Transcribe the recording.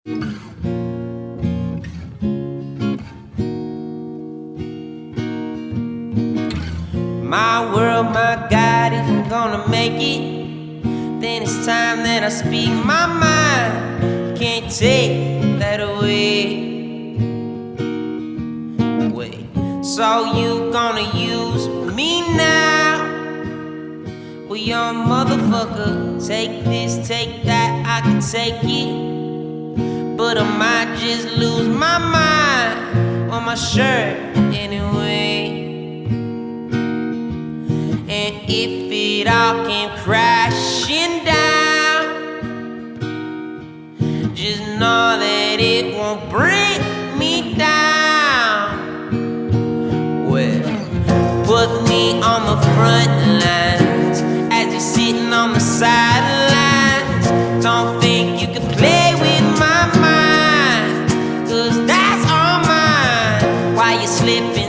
My world, my God, if I'm gonna make it, then it's time that I speak my mind. You can't take that away. Wait, so you gonna use me now? Well, you're a motherfucker. Take this, take that, I can take it, but I might just lose my mind on my shirt anyway. And if it all came crashing down, just know that it won't break me down. Well, put me on the front lines as you're sitting on the sidelines. Don't think you can play with my mind, 'cause that's all mine. While you're slipping